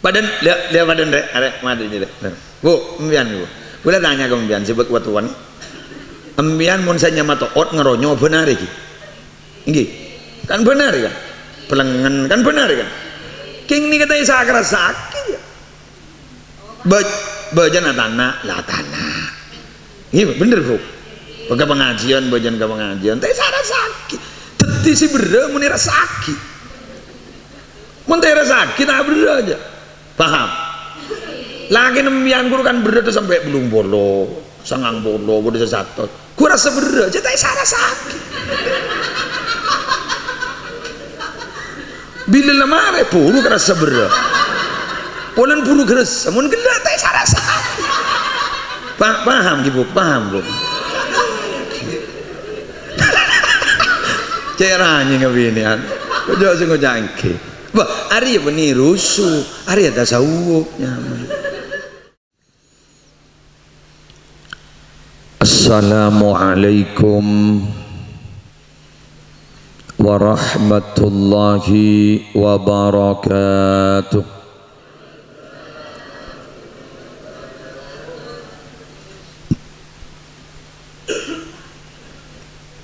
Badan dia badan dek, ada madu je dek. Bu, embian bu. Kula tanya ke embian sebab watuan. Embian mun saya nyamato ot ngeronyo benar iki. Nggih. Kan benar kan? Pelengan kan benar kan? King ni katanya sakra sakit ya. Bajan tanah lah tanah. Iya bener bu. Pakai pengajian bajan ke pengajian. Tapi sakra sakit. Teti si bera munira sakit. Munira sakit tak bera aja. Paham? Lagi nembian guru kan bera tu sampai belum bolo, sangang bolo, bodoh sesatot. Guru rasa bera aja. Tapi sakra sakit. Bila lemare puru kerasa berat, polan puru kerasa, mun gelak tak sarasa. Paham gitu, paham bu. Cerahnya ngabinian, kau jangan jangki. Bah, hari ini rusuh, hari ada sawuknya. Assalamualaikum warahmatullahi wabarakatuh.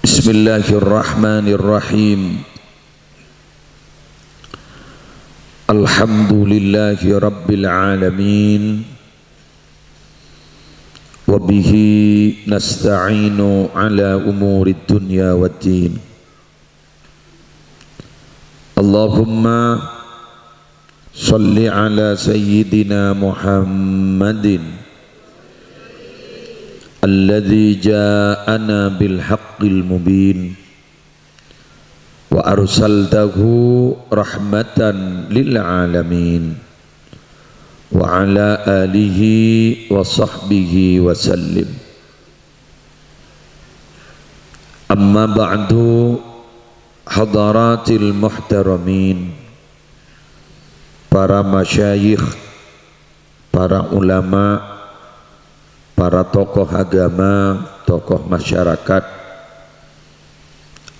Bismillahirrahmanirrahim. Alhamdulillahi rabbil alamin. Wabihi nasta'inu ala umuri dunya waddin. Allahumma salli ala sayyidina Muhammadin alladhi ja'ana bil haqqil mubin wa arsaltahu rahmatan lil alamin wa ala alihi wa sahbihi wa sallim. Amma ba'du, hadaratil muhtaramin, para masyayikh, para ulama, para tokoh agama, tokoh masyarakat,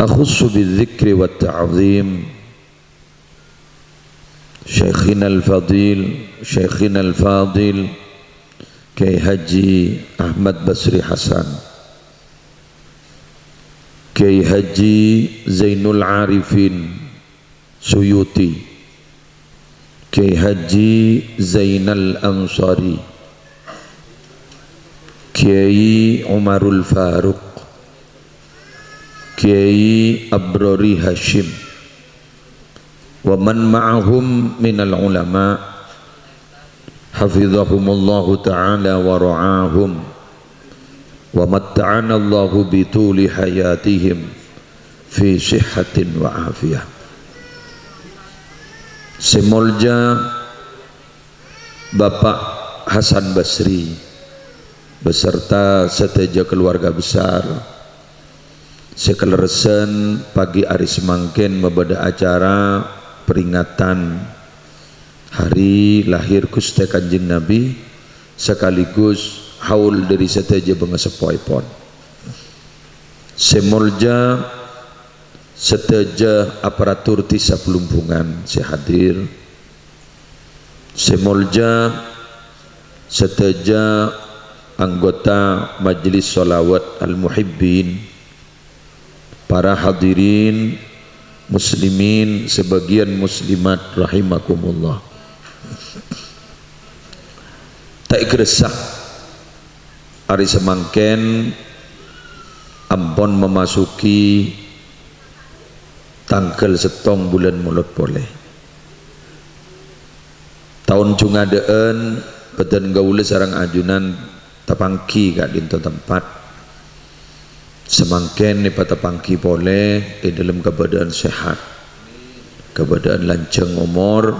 akhussu bidzikri wa ta'zim, Syekhina al-Fadil, Syekhina al-Fadil Kiai Haji Ahmad Basri Hasan, Kiai Haji Zainul Arifin Suyuti, Kiai Haji Zainal Ansari, Kiai Umarul Faruq, Kiai Abrori Hashim, wa man ma'ahum minal ulama hafizahumullahu ta'ala wa ra'ahum wa matta'ana Allahu bituli hayatihim fi sihhatin wa afiyah. Semolja Bapak Hasan Basri beserta seteja keluarga besar sekeleresen pagi hari semangkin membeda acara peringatan hari lahir Gusti Kanjeng Nabi sekaligus haul dari seteja bengesepoipon. Semolja seteja aparatur tisa pelumpungan sehadir. Semolja seteja anggota Majelis Sholawat Al-Muhibbin, para hadirin muslimin sebagian muslimat rahimakumullah. Tak gresah hari semangken ampun memasuki tanggal setong bulan mulut boleh tahun cungadeen beten gaule sarang ajunan tapangki kak dinto tempat semangken ni patapangki boleh di dalam keadaan sehat, keadaan lanceng umur,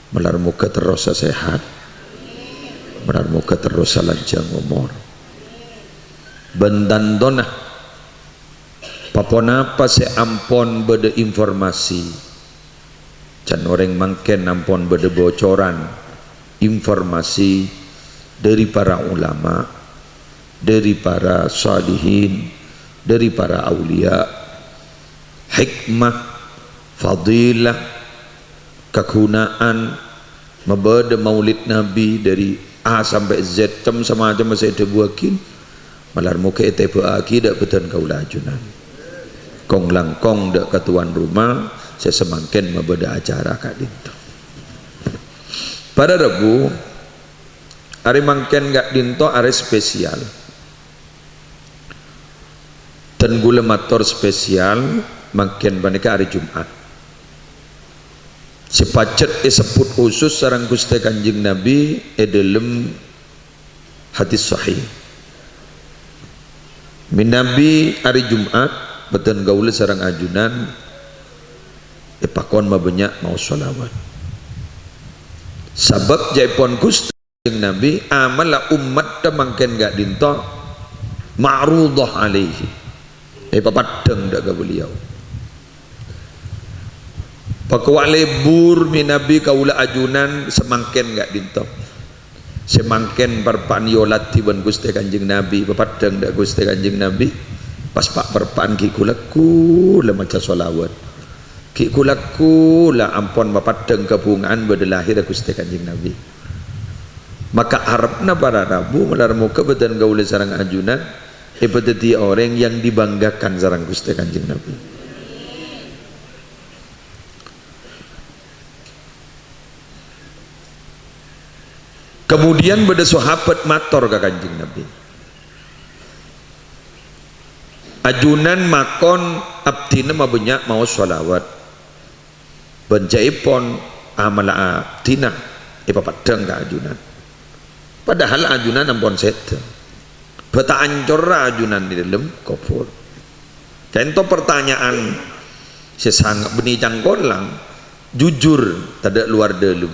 melar muka terus sehat, melar muka terus lanceng umur. Bendan donah paponapa se ampon bede informasi can orang mangken ampon bede bocoran informasi dari para ulama, dari para salihin, dari para aulia, hikmah, fadilah, kegunaan, mabada maulid Nabi dari A sampai Z sama aja masih ada buakin malar muka eteba aki dak beton kaula ajunan kong langkong dak ketuan rumah saya semangken mabada acara kak dinto pada Rabu hari mangken kak dinto hari spesial dan gula motor spesial mangken banika hari Jumat sepacet disebut khusus sarang Gusti Kanjeng Nabi dalam hadis sahih min Nabi hari Jumat beten gaul sarang ajunan pakon mabanyak mau sholawat sabab jaipon Gusti Kanjeng Nabi amala umat mangken gak dinto ma'rudah alaihi papadeng dak beliau pakwa lebur min Nabi kaula ajunan semangken gak dinto semangken perpaan yolat tiban Gusti Kanjeng Nabi papadeng dak Gusti Kanjeng Nabi pas pak perpaan ki kulaku la maca sholawat ki kulaku la ampon papadeng kebungaan bade lahir Gusti Kanjeng Nabi maka harapna para Rabu melar muka bedan gaule sarang ajunan ibadati orang yang dibanggakan sarang Gusti Kanjeng Nabi kemudian beda sahabat mator ke Kanjeng Nabi ajunan makon abdina mabanyak mau sholawat benjaipon amala abdina papadeng ke ajunan padahal ajunan ampun seta beta ancor ajunan di dalam kopor contoh pertanyaan sesangak benih cangkolang jujur tidak luar dalam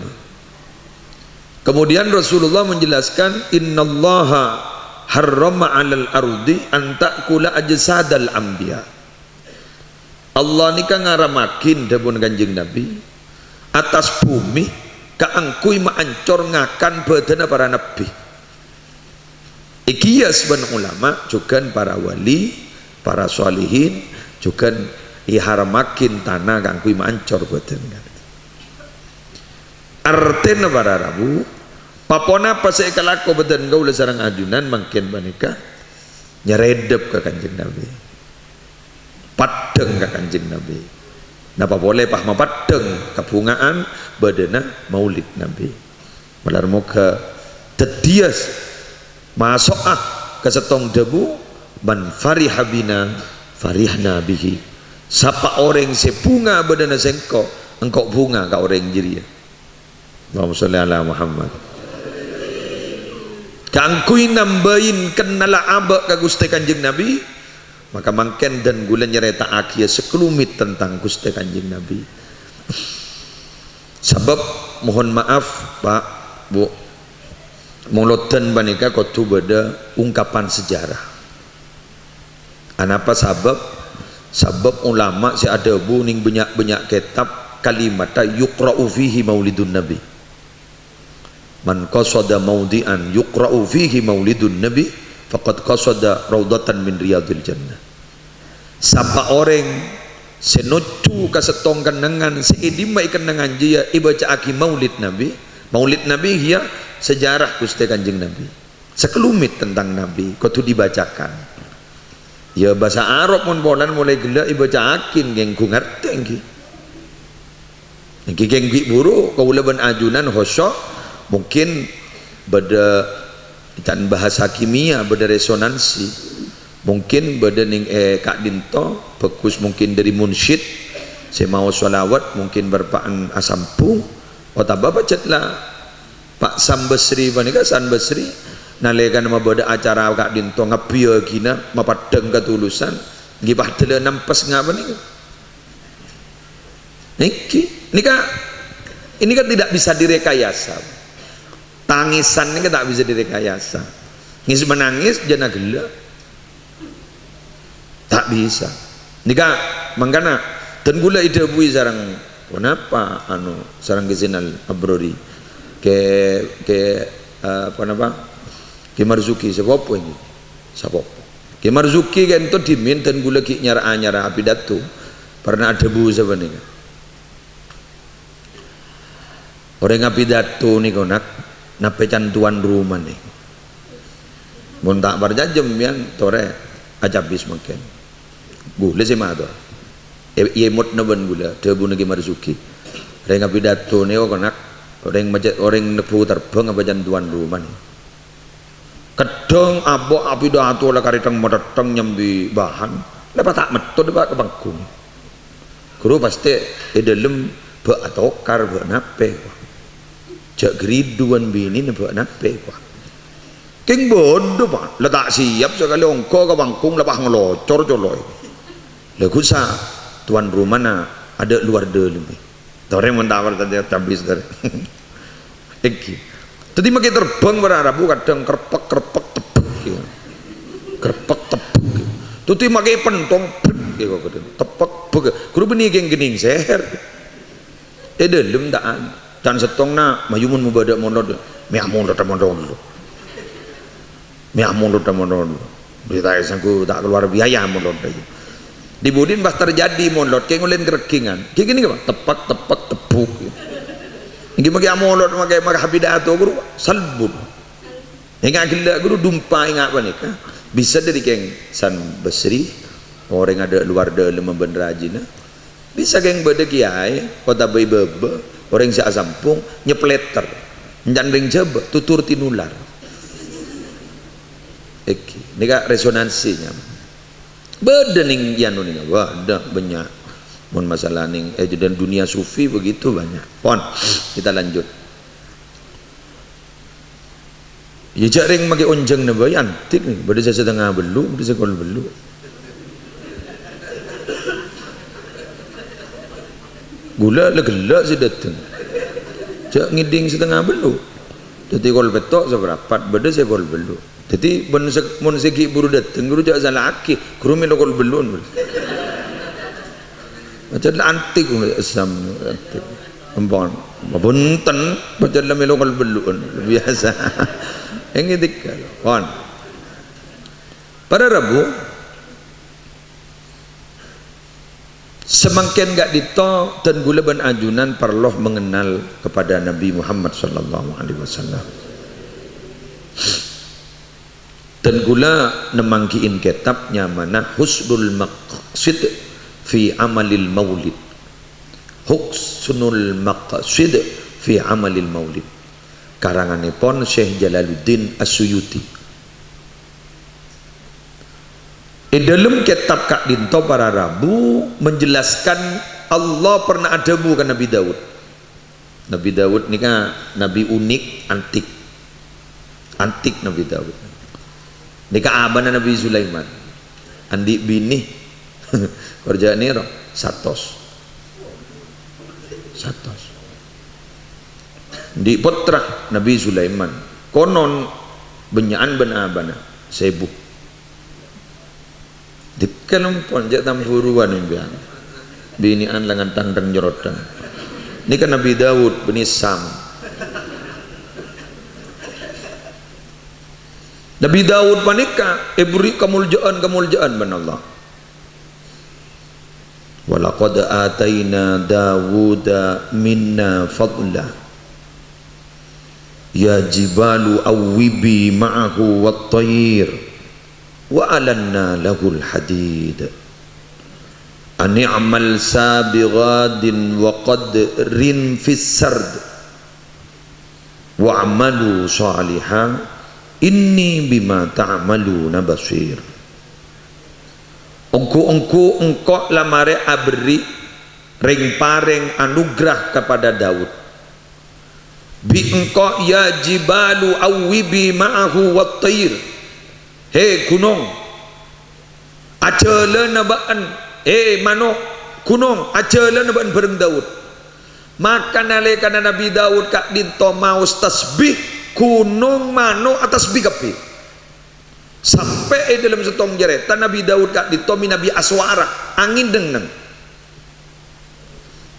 kemudian Rasulullah menjelaskan innallaha harrama 'alal ardi an ta'kula ajsadal anbiya Allah nika ngaramakin dapun Kanjeng Nabi atas bumi kaangkui maancor ngakan badana para nabi ikiyas ban ulama juga para wali para sholihin juga iharamakin tanah kangkui maancor badana artinya para Rabu papona pasai kalako badan gaula sarang ajunan mangken banika nyeredep ke Kanjeng Nabi padeng ke Kanjeng Nabi napa boleh pah mapadeng kabungaan badana maulid Nabi malar muka tedias masuk ke setong debu man fariha bina farihna bihi sapa orang sebunga badana sengko engkau bunga ka orang jiria Allahumma sholli ala Muhammad kangkui nambahin kenala aba ka Gusti Kanjeng Nabi maka mangken dan gula nyereta akia sekelumit tentang Gusti Kanjeng Nabi sebab mohon maaf Pak Bu mulotan banika kotu beda ungkapan sejarah anapa sabab ulama si ada bu ning banyak kitab kalimat yuqra'u fihi maulidun nabi man qasada maudian yuqra'u fihi maulidun nabi faqad qasada raudatan min riyadil jannah sapa orang senucu kasetong kenangan seidimai kenangan dia ibaca aki maulid nabi hiya sejarah Gusti Kanjeng Nabi sekelumit tentang Nabi kudu dibacakan ya bahasa Arab mun polan mulai gila ibaca akin geng ku ngerti engki geng buru kaula ban ajunan hosok mungkin beda dan bahasa kimia beda resonansi mungkin beda ning kak dinto bagus mungkin dari munsyid saya mau sholawat mungkin berpaan asampu otak bapak cetlah Pak Sambesri banika San Besri nalekan mabada acara kak dinto ngapieu kina mapadeng ketulusan nggih padele nampes ngapa nih ini kan tidak bisa direkayasa tangisan ini kan tak bisa direkayasa ngis menangis jana gela tak bisa nika mangkana dan gula ide bui sarang kenapa sarang kezinal abrori ke apa nama ke Marzuki sepopo ini sepopo ke Marzuki kan itu diminta gula ki nyara pidato pernah ada bu sebenarnya orang ngapidato nih konak napecan tuan rumah nih mun tak berjajem yan tore ajabis makin gula sih mah tuh yemot naban gula tebu nagi marzuki orang ngapidato nih konak orang nepu terbang ngapacan tuan rumah nih kedeng abo apidato lah karitang madatang nyambi bahan dapat tak metode dapat kebangkung guru pasti dalam ba atokar ba nape jak geriduan bini ba nape king bodoh pak letak siap sekali ongko ke bangkung lepas ngelocor coloy lagu sa tuan rumah na ada luar dalam tore mentawar tadi habis dari iki tadi makin terbang berarabu kadang kerpek tepuk kerpek tepuk tuti makin pentong tepek guru benih gening seher dalam daan dan setong na mayumun mubadak mondod miamun berita sangku tak keluar biaya mondod di budin pas terjadi mondod kayak ngulen kerekingan kayak gini apa tepak tepuk ini magi amolot magi habidato guru salbun ingat gila guru dumpa ingat apa nih bisa dari keng san besri orang ada luar dalam membenrajina bisa geng beda kiai kota bayi bebe orang si asampung nyepleter njandring jaba tutur tinular ini kak resonansinya beda ning yanu nih ada banyak mun masalah ning dan dunia sufi begitu banyak pon kita lanjut ya jaring magi onjeng na bayi antik nih beda saya setengah belu beda sekol belu gula legela sih datang jak ngiding setengah belu jadi kol betok seberapa beda saya kol belu jadi mun segi buru datang guru jak salah aki guru melo kol belun macam antik Islam antik empon bunten macam la melo kol belun biasa yang ngidik kon pada Rabu semakin gak dito dan gula ban ajunan perloh mengenal kepada Nabi Muhammad sallallahu alaihi wasallam dan gula nemangkiin kitabnya mana husnul maqsid fi amalil maulid husnul maqsid fi amalil maulid karanganipun Syekh Jalaluddin As-Suyuti dalam kitab Kak Dinto para Rabu menjelaskan Allah pernah ada bukan Nabi Daud. Nabi Daud ini kan Nabi unik antik Nabi Daud ini kan abana Nabi Sulaiman andi bini kerja niro satos di putra Nabi Sulaiman konon benyaan ben-abana sibuk dikalem ponjak tampuruan imbian binian langan tangdang jorotan ini kan Nabi Daud bin Sam Nabi Daud panika beri kemuliaan ban Allah walaqad ataina Dawuda minna fadla ya jibalu awwibi ma'ahu wat-tayr wa alanna lahul hadid ani'mal sabighatin wa qadrin fis sard wa amalu salihan inni bima ta'maluna basir engko lamare abri ring paring anugerah kepada Daud bi engko ya jibalu awwibi ma'ahu wat-tayr hei gunung acele nabaan mano gunung acele nabaan bareng Daud maka nalekana Nabi Daud kak dinto maus tasbih gunung mano atas bikapi sampai dalam setong jeretan Nabi Daud kak dinto Nabi aswara angin dengen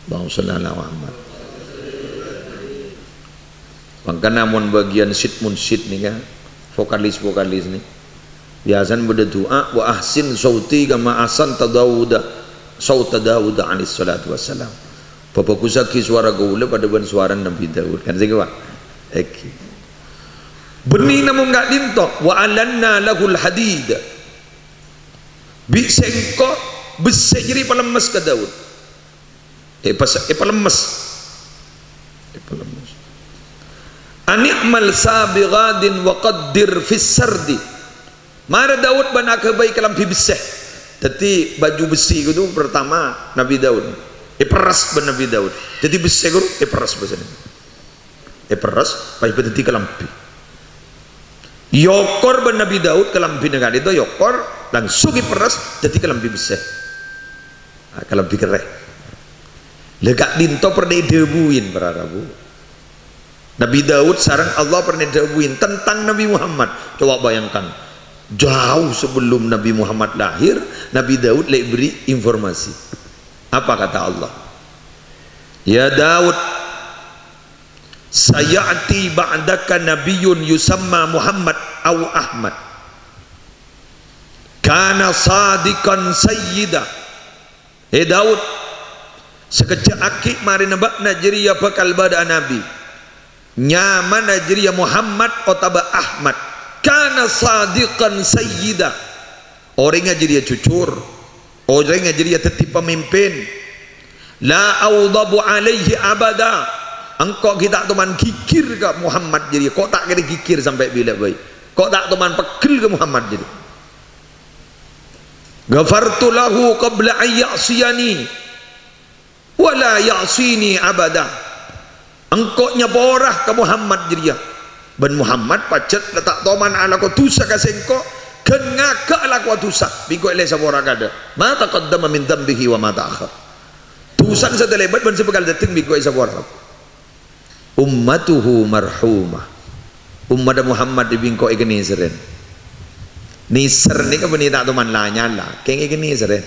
bang sallallahu Muhammad maka namun bagian sit nih kan vokalis nih biasan berdoa wa ahsin sauti kama ahsan Dawud sauta Dawud alaihi salatu wassalam Bapak kusaki suara gaula pada ban suara Nabi Daud kan saya pak. Benih namun nggak dintok. Wa alanna lahul hadid. Bisengko besek jadi pelemes ke Daud. Pelemes. Ani'mal sabighadin wa qaddir fis sardi. Mara Daud bana kebaik kalam pi besek. Jadi baju besi itu pertama Nabi Daud. Peras ben Nabi Daud. Jadi besek guru peras bahasanya. Peras pai berarti kalampi. Yokor ben Nabi Daud kalampi negara itu yokor langsung peras jadi kalampi besek. Kalampi kereh. Legak dinto pernah debuin para Rabu. Nabi Daud sarang Allah pernah debuin tentang Nabi Muhammad. Coba bayangkan. Jauh sebelum Nabi Muhammad lahir, Nabi Daud lek beri informasi. Apa kata Allah? Ya Daud, sayati ba'daka nabiyyun yusamma Muhammad aw Ahmad. Kana sadikan sayyida. Daud, sekejap akik mari nebak najriya bakal bada nabi. Nyaman najriya Muhammad otaba Ahmad. Kana sadikan sayyida. Orang ngaji dia cucur. Orang ngaji dia tetap pemimpin. La awdabu alaihi abada. Engkau kita teman kikir ke Muhammad jadi. Kok tak kira kikir sampai bila baik. Kok tak teman pekil ke Muhammad jadi. Ghafartu lahu qabla an ya'siyani wa la ya'sini abada. Engkau nyaborah ke Muhammad jadi. Ben Muhammad pacet letak toman ala ko tusa kasengko. Kenaka ala ko tusa. Bingko ele sabora kada. Ma taqaddama min dhanbihi wa ma ta'akhir. Tusan sa telebat ban sebekal dating bingko ele sabora. Ummatuhu marhumah. Ummad Muhammad di bingko e geni seren. Niser ni ka bani tak toman la nyala. Keng e geni seren.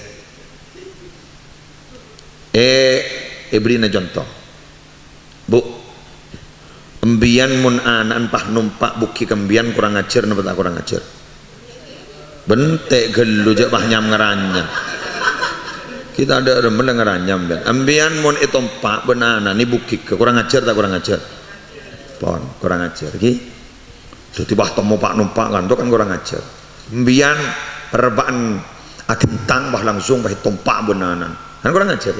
Beri na contoh. Bu, embian mun anan pah numpak buki kembian kurang ajar napa tak kurang ajar. Bentek gelu jak bah nyam ngeranyam. Kita ada remen ngeranyam dan embian mun itompak benana ni buki ke kurang ajar tak kurang ajar. Pon kurang ajar ki. Jadi bah temu pak numpak kan tu kan kurang ajar. Embian perbaan akentang bah langsung bah tompak benana. Kan kurang ajar.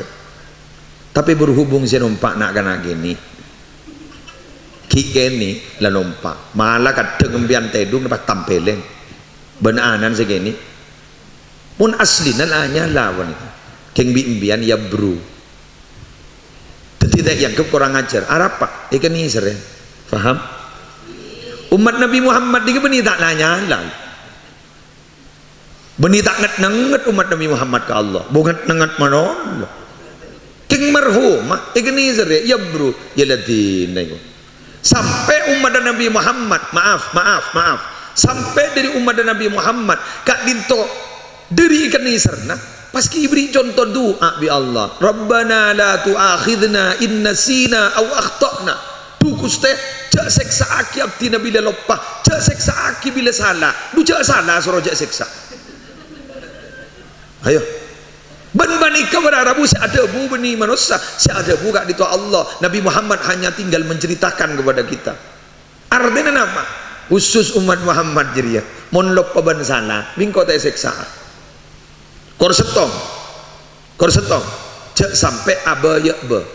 Tapi berhubung si numpak nak kena gini. Kikeni la numpak malah kadang embian tedung dapat tampeleng benanan segini pun asli nalanya lawan itu keng bi embian ya bro tidak yang kurang ajar apa ikan ini seren faham umat Nabi Muhammad ini beni tak nanya lah beni tak nget umat Nabi Muhammad ke Allah bukan nget manon keng marhumah ikan ini seren ya bro ya ladin sampai umat Nabi Muhammad maaf sampai dari umat Nabi Muhammad kak dinto dari ikan nisarna pas beri contoh doa bi Allah Rabbana la tu'akhidna in nasina aw akhtana tu kuste jak seksa aki abdi nabi lupa jak seksa aki bila salah du jak salah suruh jak seksa ayo ban ika berarabu si ada bu beni manusia si ada bu kak dito Allah Nabi Muhammad hanya tinggal menceritakan kepada kita artinya apa khusus umat Muhammad jeria mon lop paban salah bingko ta seksa korsetong cek sampai abaya be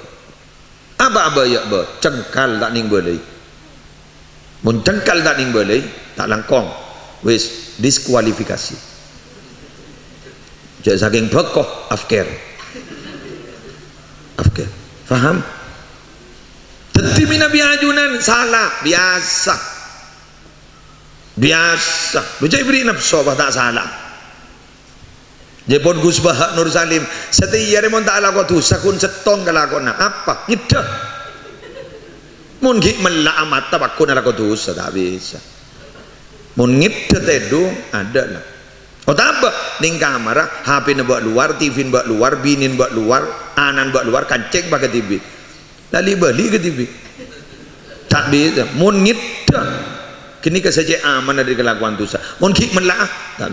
cengkal tak ning boleh mon cengkal tak ning boleh tak langkong wis diskualifikasi cek saking bekoh afkir faham tetimi nabi ajunan salah biasa lu cai beri nafsu apa tak salah jepon Gus Bahak Nur Salim setiap remon tak ala tu sakun setong kalakona apa ngidah mun gik melak amat tabakun ala tu tak bisa mun ngidah tedu ada lah oh tak apa ning kamar HP buat luar TV buat luar binin buat luar anan buat luar kancing pakai TV lali beli ke TV tak bisa mun ngidah kini kesaja aman dari kelakuan dosa. Mungkin melah tak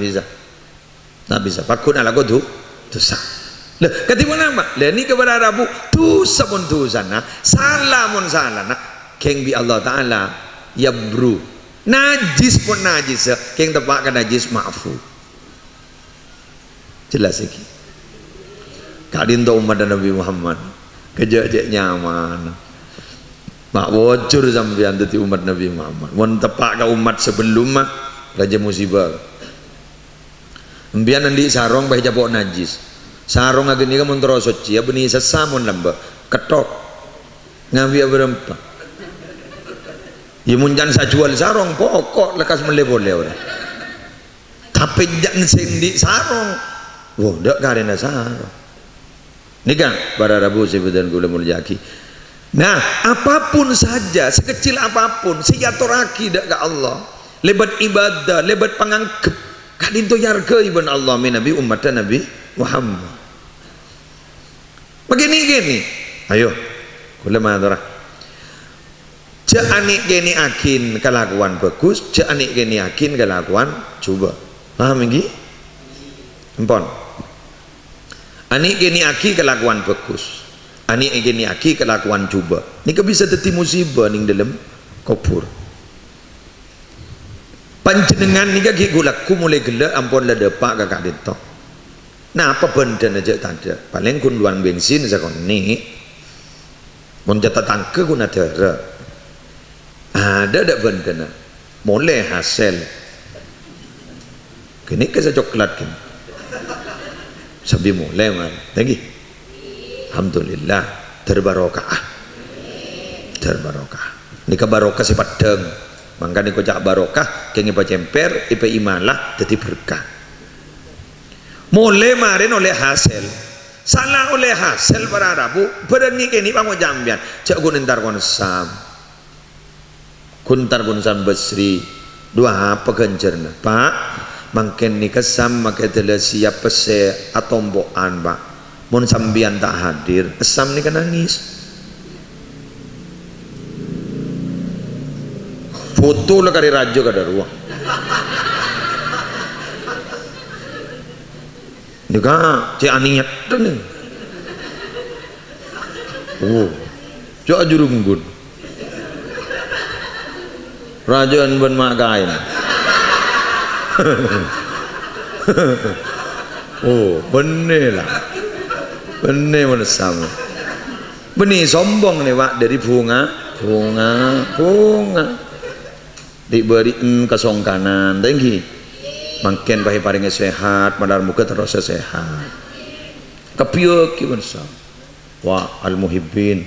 bisa pakun ala tu dosa. Lah ketimbang nama lah ni kepada Rabu tu sabun tu sana salamun salana keng bi Allah taala yabru najis pun najis keng tepak kan najis maafu jelas iki kadin to umat Nabi Muhammad kejek nyaman mak bocor sampean dadi umat Nabi Muhammad mun tepak ka umat sebelum mah raja musibah mbian andi sarong bae jabok najis sarong agak ni kan mentera suci ya benih sesamun lamba ketok ngambil berempat ya munjan saya jual sarong pokok lekas boleh orang tapi jangan sendi sarong wah dak karena sarong ni kan para Rabu sebutan gula muljaki nah apapun saja sekecil apapun silaturahmi dak ke Allah lebat ibadah lebat pangangkep kadin to yarga ibn Allah min nabi umat Nabi Muhammad begini ayo kula madara cek anik gini akin kelakuan bagus cek anik gini akin kelakuan coba paham ini empon anik gini aki kelakuan bagus anik gini aki kelakuan coba ini bisa jadi musibah ning dalam kubur panjenengan ni gak gulaku mulai gelak ampun lah depak kakak ditok nah apa benda aja tak ada paling kun luang bensin sakon ni mun jata tangke kun ada benda na boleh hasil kini ke coklat kan sabi mulai man lagi alhamdulillah terbarokah ni ka barokah si padang mangka ni ko jak barokah kengi pacemper ipe imalah dadi berkah mulai marin oleh hasil salah oleh hasil para Rabu berani kini bangun jambian cak gunentar konsam kuntar konsam besri dua apa gencerna pak mungkin ni kesam makai telah siap pese atau mbokan pak mun sambian tak hadir kesam ni kan nangis foto lah kari rajo kada ruang juga cik aniat tu ni oh cik ajurunggun rajaan ben mak kain oh bener lah bener mana sama benih sombong ni pak dari bunga diberi kesongkanan tinggi makin bahi paringnya sehat madar muka terus sehat kepiuk kiban sam wah al muhibbin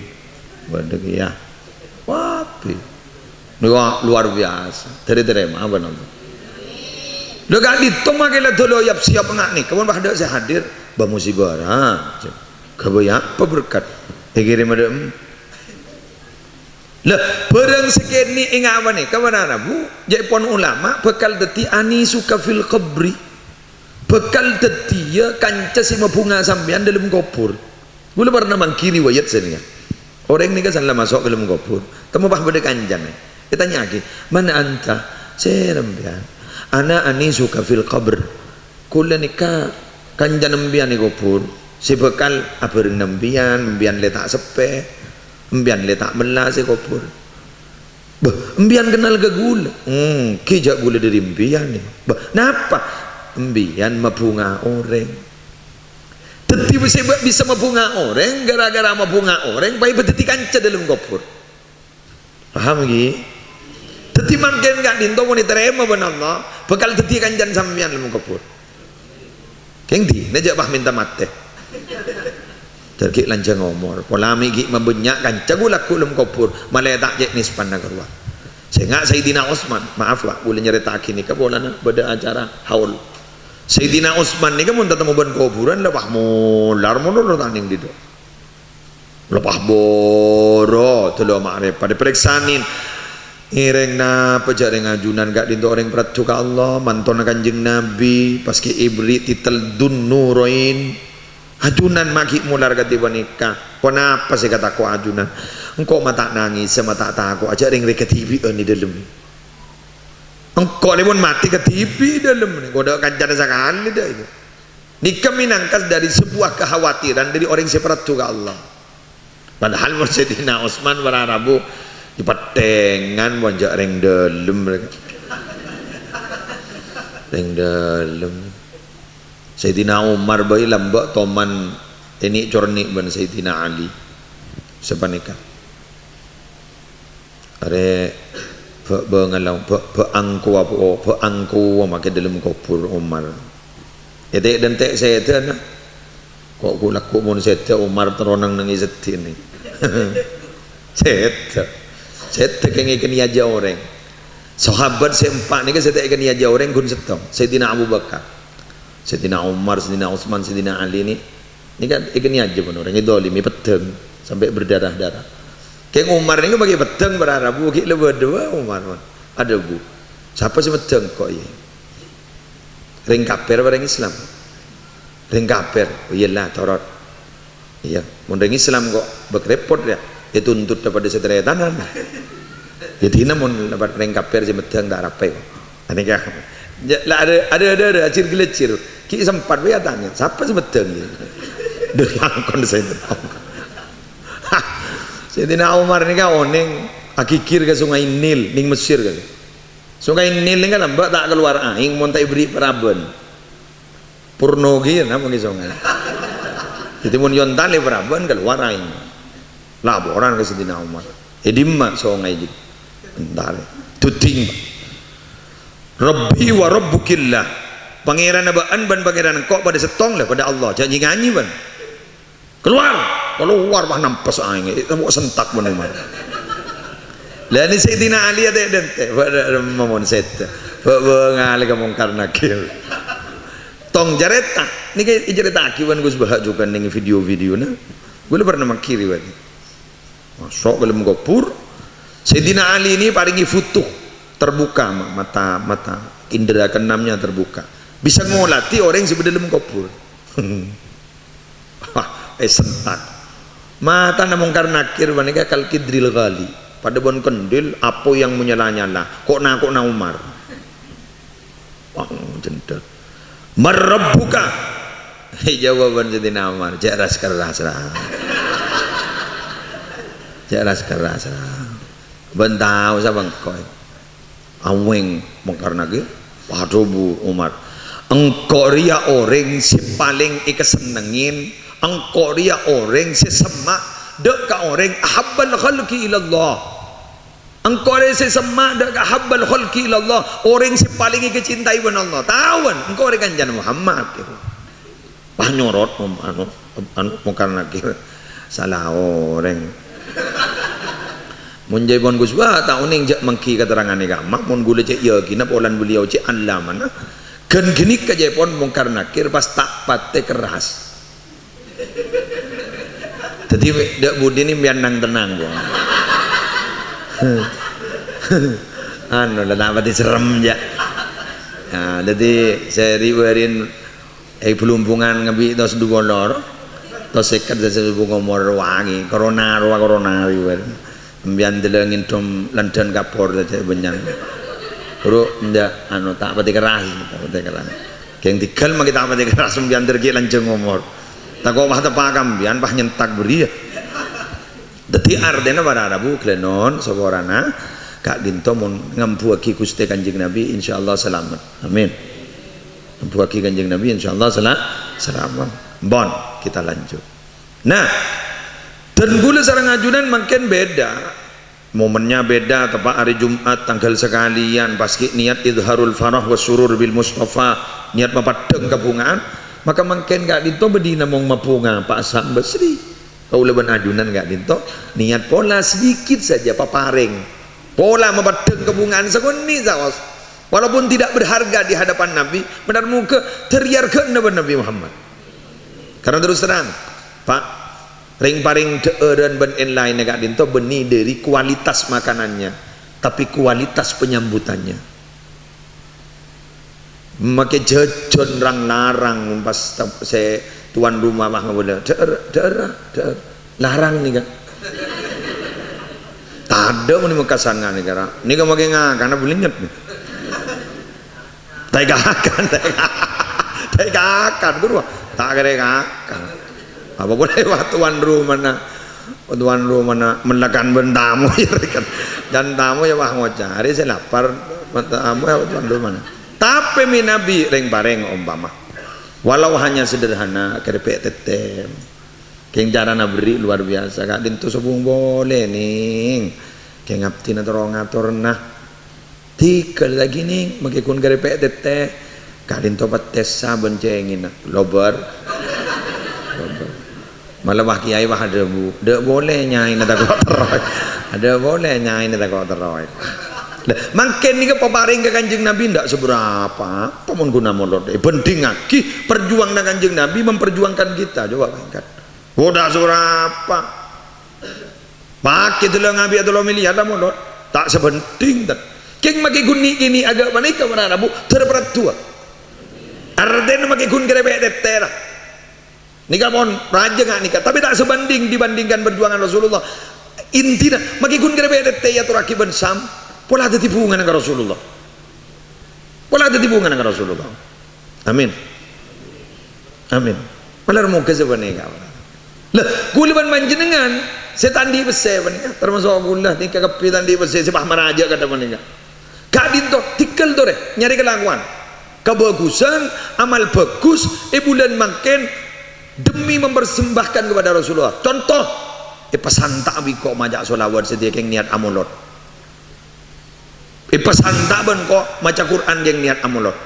badeg ya wapi luar biasa terima apa nama dekat di toma kela dulu yap siap ngak nih kawan bah saya hadir ba musibah kabaya apa berkat kirim ada lah barang sekini ingat apa nih kawan Rabu jaipon ulama bekal deti ani suka fil qabri bekal deti ya kanca si bunga sampean dalam kubur gula pernah mangkiri wayat sini orang ini kan salah masuk ke dalam kubur temu bah beda kanjang kita tanya lagi mana anta serembian ana ani suka fil qabr kula nikah kanjang nembian di kubur si bekal apa nembian letak sepe embian letak belah si kubur bah embian kenal ke gula kijak gula dari embian ni bah napa embian mabunga orang teti bisa mabunga orang gara-gara mabunga orang baik beteti kanca dalam kubur paham lagi teti makin gak dinto mau diterima benar Allah bakal teti kanjan sambian dalam kubur kengdi najak bah minta mate terkik lancang umur polami gik membenyak kan cagulak kulum kubur malah tak jek nispan nak keluar sehingga Sayyidina Utsman maaf pak boleh nyerita kini ke boleh pada acara haul Sayyidina Utsman ni kan mun tetemu ban kuburan lepah mular mundur tanding dido lepah boro telo makrif pada periksanin ireng na pejareng ajunan gak dinto orang peratu ka Allah manton kanjeng Nabi paski ibri titel dun nuroin ajunan maki mular ketiba nikah kenapa saya kata ko ajunan engkau mata nangis sama tak takut aja ring ke TV ni dalam engkau ni pun mati ke TV dalam ni kau dah kanjar sekali dah itu Nikah minangkas dari sebuah kekhawatiran dari orang separat juga Allah. Padahal Sayyidina Utsman berarabu di patengan bonjak reng dalem mereka. Reng dalem. Sayyidina Umar bayi lambak toman ini cornik ban Sayyidina Ali sepanika. Are bengalau angku makai dalam kopur Umar. Ete dan tek saya tu na. Kok ku laku mun saya Umar teronang nang izati ni. Saya kengi keni aja orang. Sahabat sempak ni kan saya keni aja orang kun setong. Sayyidina Abu Bakar, Sayyidina Umar, Sayyidina Utsman, Sayyidina Ali ni kan keni aja pun orang idolimi peteng sampai berdarah-darah. Kayak Umar ni kan bagi peteng berarabu ki lebih Umar man. Ada bu. Siapa sih peteng kok ye? Ring kafir orang Islam. Ring kafir. Oh iyalah Taurat. Iya, mun ring Islam kok berrepot ya. Dituntut daripada setera tanah. Jadi namun dapat ring kafir je meteng tak rapai. Ani kah. Ada acir gelecir. Ki sempat we tanya, siapa sih meteng ye? Dolang kon saya tahu. Sayyidina Umar ni kan oneng akikir ke sungai Nil ning Mesir kan. Sungai Nil ni kan lembak tak keluar aing mun tak beri paraben. Purnogi na mung sungai. Jadi mun yontan le paraben keluar aing. Laporan ke Sayyidina Umar. Edimma sungai gitu. Entar. Tuting. Rabbi wa rabbukillah. Pangeran abaan ban pangeran kok pada setong lah pada Allah. Janji nganyi ban. Keluar bah nampas aing. Itu mau sentak mun mah. Lah ni Sayyidina Ali ada dente mamon set. Ngali ka mungkar nakir. Tong jareta. Ni ke jareta akiwan Gus Bahak juga ning video-video na. Gue pernah makiri wan. Masuk dalam gopur. Sayyidina Ali ini paringi futuh, terbuka mata indera keenamnya terbuka. Bisa ngolati orang yang dalam gopur. Sentak. Mata na mungkar nakir wanika kal kidril ghali. Pada bon kendil apa yang menyala-nyala kok na Umar jendel marabbuka jawaban Sayyidina Umar jaras keras bentau sa bangkoy aweng mungkar nakir waduh Bu Umar engkau ria orang si paling ikesenengin engkau ria orang si semak dek ka orang ahabbal khalqi ilallah engkau orang sesemak dek ka ahabbal khalqi ilallah orang si paling kecintai ban Allah tawan engkau orang kanjeng Muhammad panyorot anu mungkar nakir salah orang mun jaibon Gus Bah tahu ning jak mengki keterangan agama mun gule cek ya kina polan beliau cek Allah mana kan gini ka jaibon mungkar nakir pas tak pate keras. Jadi dak budi ni biar nang tenang gua. Anu lah nak pati serem je. Nah, jadi saya riwerin pelumpungan ngabi tos dua lor, tos sekat saya bunga mor wangi, corona riwer. Biar delengin tom lantan kapor saja benyan. Bro, ndak anu tak pati keras. Keng tikal mah kita pati keras biar tergi lanceng umur. Tak kau mah terpakam bian bah nyentak beri. Dati ardena bararabu klenon seborana kak dinto mon ngampu aki Gusti Kanjeng Nabi insyaallah selamat. Amin. Ngampu aki Kanjeng Nabi insyaallah selamat. Bon, kita lanjut. Nah, dan gula sareng ajunan makin beda. Momennya beda tepat hari Jumat tanggal sekalian paski niat idharul farah wa surur bil Mustafa niat mapadeng kabungaan maka makin gak dinto bedina mong mapunga Pak Sam Basri kau leban ajunan gak dinto niat pola sedikit saja paparing pola mapadeng kabungaan sekuni sawas walaupun tidak berharga di hadapan Nabi benar muka teriarkan Nabi Muhammad karena terus terang Pak ring paring deeran ben lain gak dinto beni dari kualitas makanannya tapi kualitas penyambutannya makai jajan rang larang pas saya tuan rumah mah boleh daerah larang nih kan tak ada meni mekasangan nih kara nih kan makai ngah karena boleh nyet nih tega kayak kakak guru tak kira kakak apa boleh tuan rumah menekan bentamu ya kan dan tamu ya wah ngocah hari saya lapar tamu ya tuan rumah tapi minabi ring bareng umpama walau hanya sederhana keripik tetem keng cara beri luar biasa kak dintu sobung boleh nih keng ngapti ngatur nah tikel lagi nih makikun keripik teteh kak dintu pates saben cengin lober malah wah kiai wah ada bu dek boleh nyai nada kok teroy ada boleh nyai nada kok teroy makin nih peparing ke kanjeng Nabi ndak seberapa pamun guna molot penting aki perjuang dengan kanjeng Nabi memperjuangkan kita coba bayangkan udah seberapa pakai tulang ngabi atau miliar dah molot tak sepenting tak keng maki guni kini agak manika mana bu terperatua arden maki gun kerepek tetera nikah pun raja nggak nikah tapi tak sebanding dibandingkan perjuangan Rasulullah intinya maki gun kerepek tetera atau rakiban sam pola ada tipungan dengan Rasulullah pola ada tipungan dengan Rasulullah amin amin malah mau ke sebenarnya lah kuliban manjenengan setan di bese menikah termasuk gula nikah kepitan di bese sepah maraja kata menikah kadin toh tikel toh nyari kelakuan kebagusan amal bagus bulan makin demi mempersembahkan kepada Rasulullah contoh pesan tak kok majak solawat sedia keng niat amulot pesan tak ben kok maca Quran yang niat amulot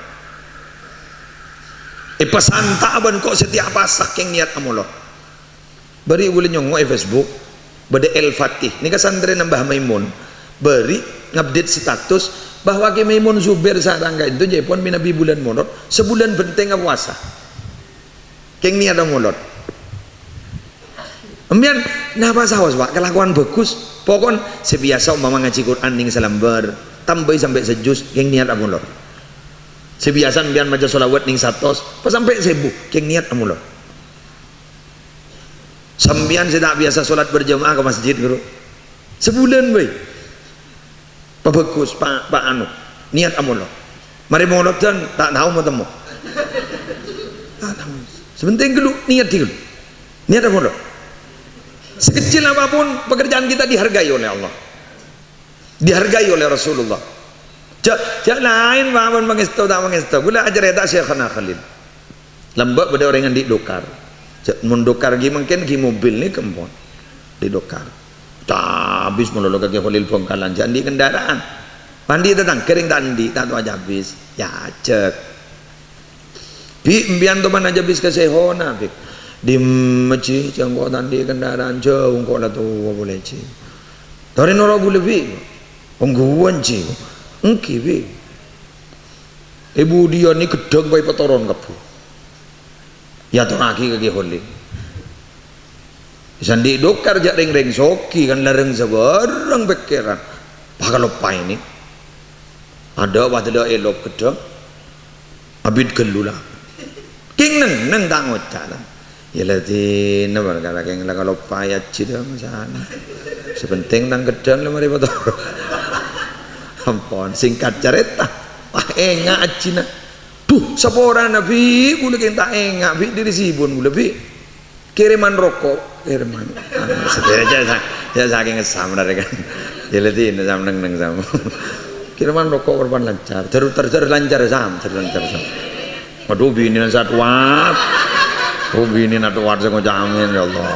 pesan tak ben kok setiap pasak yang niat amulot beri boleh nyongok Facebook bade El Fatih ini kasandre nambah Maimun beri ngupdate status bahwa ke Maimun Zubair sarangga itu jepon minabi bulan molot sebulan benteng puasa keng niat amulot ambian napa sawas pak kelakuan bagus pokon sebiasa umpama ngaji Quran ning salambar tambah sampai sejus yang niat amulot sebiasa ambian maca sholawat ning satos pas sampai sebu yang niat amulot sambian tidak biasa sholat berjamaah ke masjid guru sebulan baik pak bagus pak anu niat amulot mari molot dan tak tahu mau temu tak tahu sebentar dulu niat dulu niat amulot sekecil apapun pekerjaan kita dihargai oleh Allah dihargai oleh Rasulullah jak lain wawan mengesto tak mengesto gula ajar eta Syekhana Khalil lembak pada orang yang di dokar mendokar gi mungkin gi mobil nih kempon di dokar habis melolo kaki Khalil Bongkalan jangan di kendaraan mandi tetang kering tandi tak tahu aja habis ya cek bi mbian to mana aja habis ke Sehona bi di masjid jangkau tandi kendaraan jauh kok lah tuh boleh ci dari nora boleh bi pengguan ci engki bi ibu dia ni gedeng bayi petoron kapu ya tuh lagi kaki Khalil sandi dokar jak ring soki kan lareng sebarang bekeran bakal lupa ini ada wadah elok gedeng abid gelula king neng tak ngocak ya ladin apa kalau keng lah kalau payah cida sana sepenting nang gedeng lemari petoron ampun singkat cerita wah enggak acina tuh sepora nabi boleh kita enggak bi diri sibun boleh bi kiriman rokok kiriman ya saking ngesam dari kan jadi sam neng sam kiriman rokok korban lancar terus lancar sam aduh bini satu wat oh bini satu wat saya jamin ya Allah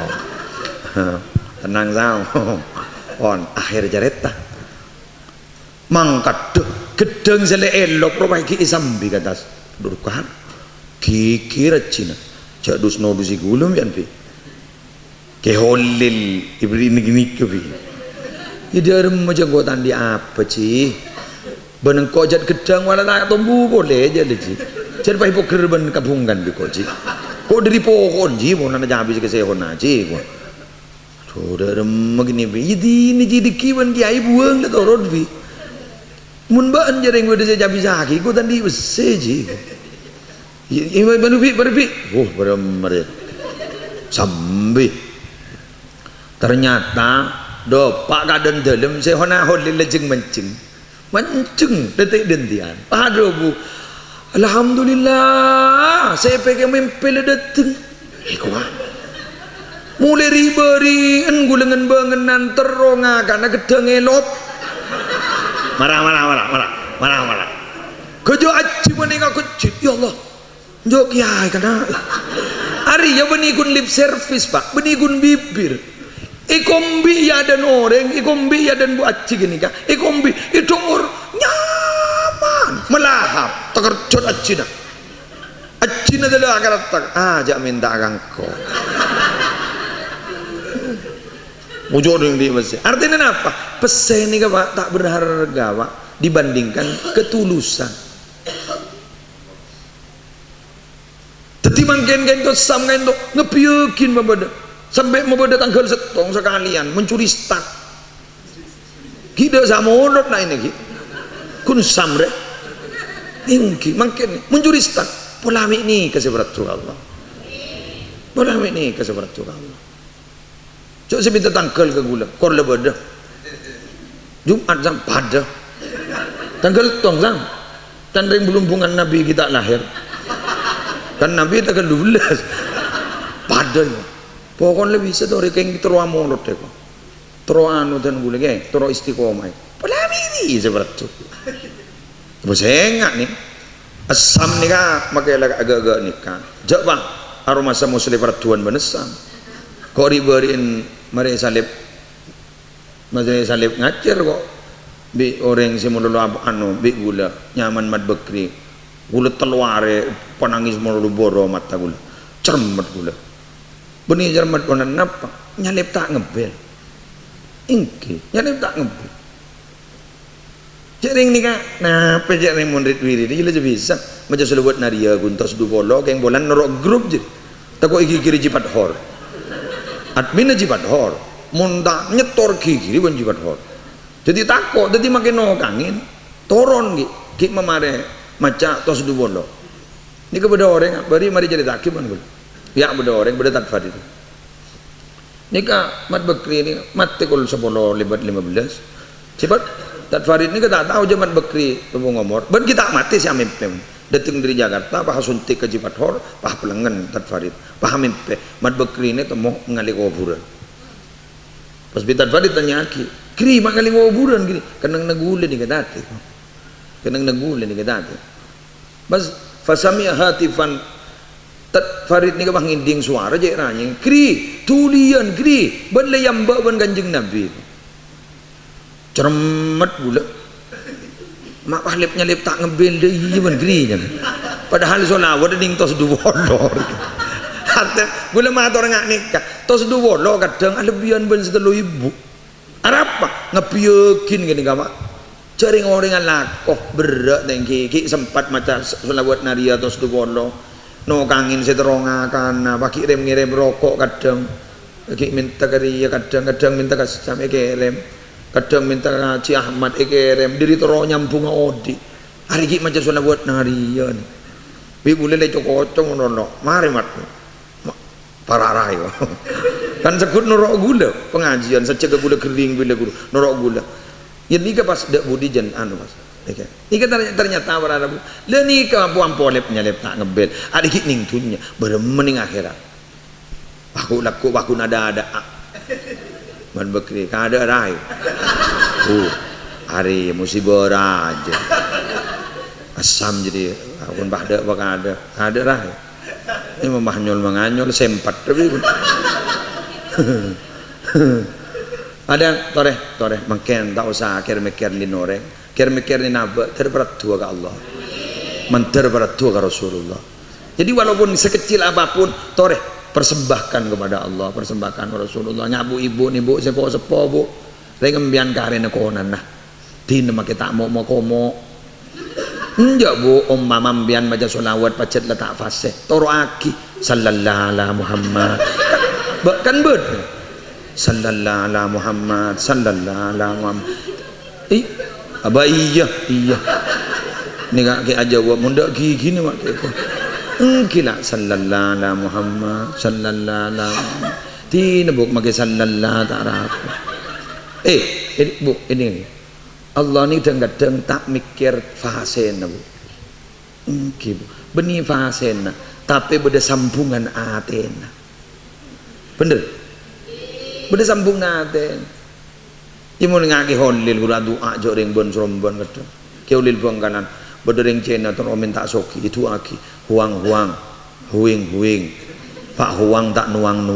tenang sam on akhir cerita mangkat gedeng sele elok perbaiki isambi katas durukar kikir cina jak dusno dusi gulum yan pi ke Khalil ibri ini ke pi ide arem macam gotan di apa ci beneng kojat gedang wala tak tumbuh boleh aja ci jadi pai poker ben kabungan bi koji kok dari pohon ji mau nana habis ke sehona ci ko to arem begini bi ini jadi kiwan kiai buang le torod bi mun baan jareng wede saya jabi saki ko tandi seji ini baru bi oh beramret sambil ternyata do pak kaden dalam sehona Khalil lejeng menceng detik dentian aduh bu Alhamdulillah saya pegang mimpi le dateng kuah mulai riberian gulengan bangenan teronga karena gedeng elop marah kejo aci meninga kecil ya Allah jok ya karena hari ya benikun lip service pak benikun bibir ikombi ya dan orang ikombi ya dan bu aci gini kak ikombi itu nyaman melahap terkerjot acina adalah akarat tak aja minta kangko mujur yang di masjid artinya apa pesen ini pak tak berharga pak dibandingkan ketulusan jadi mungkin itu sam itu ngepiukin membeda sampai membeda tanggal setong sekalian mencuri stak kita sama orang lain lagi kun samre tinggi mungkin mencuri stak polamik ini keseberatu Allah polamik ini keseberatu Allah cok saya minta tanggal ke gula kor lebeda Jumat jam pada tanggal tong jam tandring belum bungan Nabi kita lahir kan Nabi tanggal 12 pada pokoknya bisa tuh rekeng terus amonot deh kok terus anu dan gula geng terus istiqomah polamik ini seberatu saya enggak nih asam nikah makanya agak-agak nikah jauh bang aroma sama muslim pertuan benesam kok riberin mereka salib ngajar kok bi orang si mulu anu bi gula nyaman mat bekri gula teluare penangis mulu boro mata gula cermat gula benih cermat konan napa nyalip tak ngebel ingki nyalip tak ngebel jaring nikah nah pejaring mondrit wiri dia lebih bisa macam sudah buat naria guntos du bolo keng bolan norok grup je tako iki kiri jipat hor admin jipat hor monta nyetor kiri ban jipat hor jadi tako jadi makin nokangin toron ki memare maca tos du bolo ni ke beda orang bari mari jadi takib kan ya beda orang beda takfar itu nikah mat bekri ni mat tekul 10 lebat 15 cepat Tatfarid ini kita tahu zaman bekri tunggu ngomor ben kita mati si amimpem deting dari Jakarta pah suntik ke Jipat Hor pah pelengan Tatfarid pah amimpe mat bekri ini temu ngali kuburan pas Tatfarid tanya aki kri mak ngali kuburan gini kenang nagule ni kadate kenang nagule ni kadate bas fasami hatifan Tatfarid ni ka nginding suara je ranyeng kri tulian kri ben layam ba ben Kanjeng Nabi cermat gula mak pahlip nyalip tak ngebel deui ban gerinya padahal solawat ding tos duwolo hate gula matur ngak nikah tos duwolo kadang alebian ben 3.000 arapa ngepiekin gini ka mak jaring orang lakoh berak tengki ki sempat maca solawat naria tos duwolo no kangin seterongakan pagi ngirim rokok kadang ki minta kariya kadang minta kasih sampai kirim kadang minta Haji Ahmad ekerem diri tero nyambung odi hari ki macam soalnya buat narian bi boleh le cocok ngono mari mat para rayo kan sekut norok gula pengajian secegah gula kering bila gula norok gula ya nika pas dak budi jan anu pas nika ternyata berada le nika puan polep nyalep tak ngebel ada ki ning tunya beremening akhirat aku nada man bekri kada rai hari musibah aja asam jadi akun bahda kada rai ini memahnyol menganyol sempat tapi ada toreh mungkin tak usah mikir ni noreng mikir ni naba terperatu ke Allah menterperatu ke Rasulullah jadi walaupun sekecil apapun toreh persembahkan kepada Allah, persembahkan kepada Rasulullah. Nyabu ibu nih bu, sepo bu, rengembian karena konan nah, tina make tak mau komo. Enggak bu, mamam bian baca solawat pacet letak fase, toro aki, sallallahu ala Muhammad, kan ber, sallallahu ala Muhammad, sallallahu ala Muhammad. Abah iya, ni kaki aja buat munda gigi ni mak keko. Engkila sallallahu ala Muhammad sallallahu ala tina buk make sallallahu ta'ala bu ini Allah ni kadang tak mikir fase na bu Engki beni fasena tapi beda sambungan atena. Bener? Beda sambungan aten. Imun ngaki holil gula doa jo ring bon srombon kedo. Ke holil bangkalan beda ring cena ton omen tak soki itu aki huang huing Pak huang tak nuang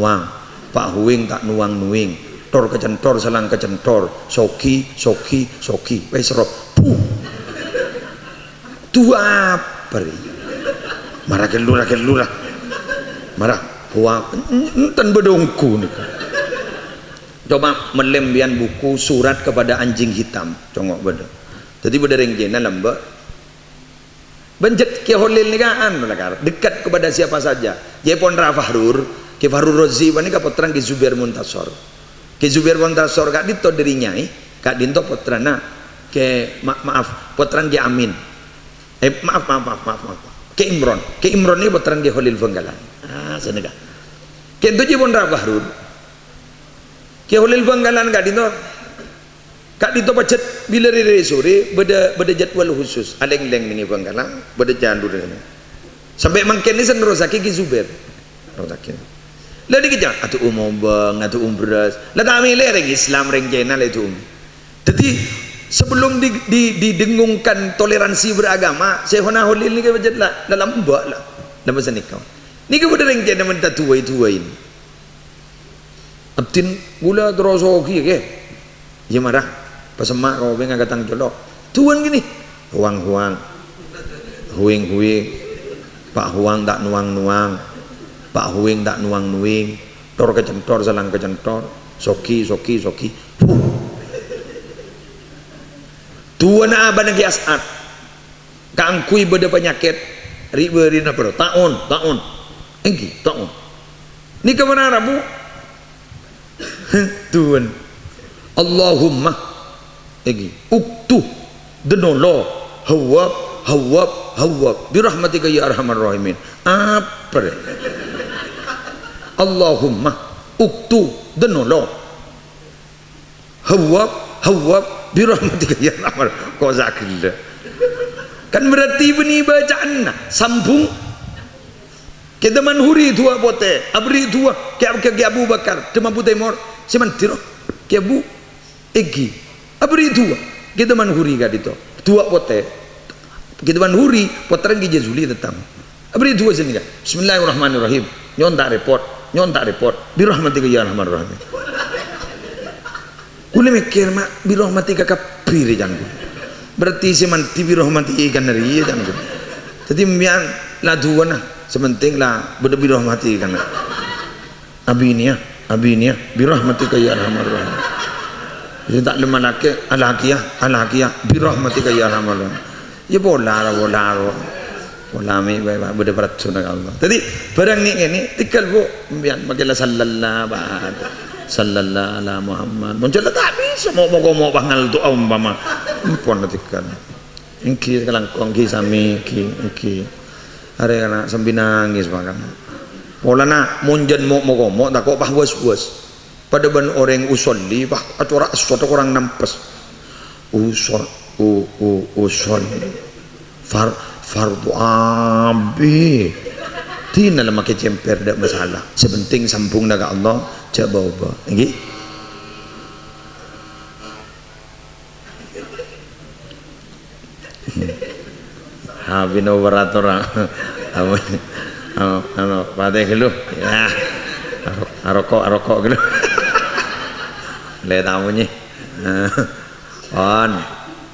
Pak huing tak nuang tor kecentor selang kecentor soki wis ro tua peri marah kelura marah huang enten bedongku nih. Coba melembian buku surat kepada anjing hitam congok beda jadi beda ring jena lembek benjet ke holil nikaan dekat kepada siapa saja ye pon Fahrur ke Fahrur Rozi bani ka potran ke Zubair Muntasor kak dito dirinya kak dinto potrana ke maaf potran ke Amin maaf ke Imron ni potran ke Holil Bangkalan senega ke itu je pon Fahrur ke Holil Bangkalan kak dito pacet bila riri sore beda jadwal khusus aleng-leng ni Bangkalan beda jandu dengan sampai mangken ni sen rosaki ke Zubair rosaki lah dikejar atu bang atu beras lah kami lereng Islam reng jena itu jadi sebelum didengungkan toleransi beragama saya hona holil ni ke bajet lah dalam mbak lah dalam bahasa nikah ni ke beda reng jena minta tuai-tuain abtin gula terus oki ke dia marah pasemak kau benga katang colok tuan gini huang huing Pak huang tak nuang Pak huing tak nuang tor kecentor selang kecentor soki tuan abah nagi asat kangkui beda penyakit ribeureuna paro taun engki taun ni kemana rabu tuan Allahumma egi uktu denolo hawab birahmatika ya arhamar rahimin apa Allahumma uktu denolo hawab birahmatika ya arhamar kok zakil kan berarti beni bacaan sambung kita manhuri tua pote abri tua ke Abu Bakar tema putih mor semantiro ke Abu egi abri tua kita manhuri gadito tua pote kita manhuri potran gi jazuli tetang abri tua sini ga bismillahirrahmanirrahim nyontak report birahmatika ya arhamar rahim kule mikir mak birahmatika kapir jangan berarti semanti birahmatika ikan dari jangan jadi mian la duana sementing lah beda birahmatika kan abinia birahmatika ya arhamar rahim jadi tak lemah alakiyah birahmatika ya arhamar rahim ya bola mi baik beda berat sunnah Allah jadi barang ni tikal bu bian makilah sallallahu ala Muhammad muncul tak bisa mau pangal tu umpama pon tikal engki kalangkong ki sami ki are kana sambil nangis makan polana munjen mau tak kok pah was pada ban orang usolli pah atura suatu orang nampes usol fardu abi tina lama ke cemper dak masalah sepenting sambung naga Allah coba nggih habino beratora pada gelu ya arokok gelu le tamunya on